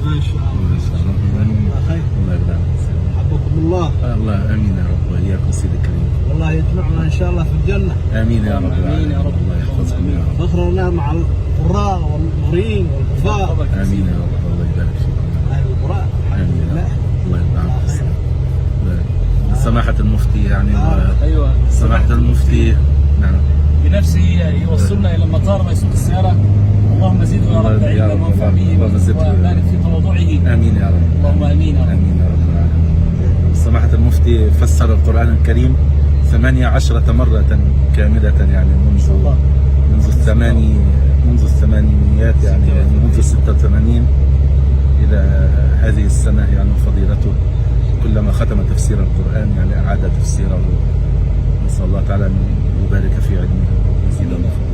ما شاء الله. الله خير. الله يرضى عنك. حبكم الله. الله امين يا رب واياكم سيدي الكريم. والله يجمعنا ان شاء الله في الجنه. امين يا رب. امين يا رب. الله يحفظكم يا رب. فخر لنا مع القراء والمقرئين والحفاظ. امين يا رب. الله يبارك فيكم. اهل القراء الحمد امين يا لله. رب. الله يرضى عنك. سماحة المفتي يعني ايوه سماحة المفتي نعم بنفسه يوصلنا الى المطار ويسوق السياره. اللهم زده يا رب علما وانفع به وبارك في تواضعه. امين يا رب. اللهم امين يا رب. امين يا رب العالمين. سماحة المفتي فسر القرآن الكريم 18 مرة كاملة يعني منذ الثمانينيات يعني منذ 86 إلى هذه السنة يعني فضيلته كلما ختم تفسير القرآن يعني أعاد تفسيره. نسأل الله تعالى أن يبارك في علمه ويزيد من فضله.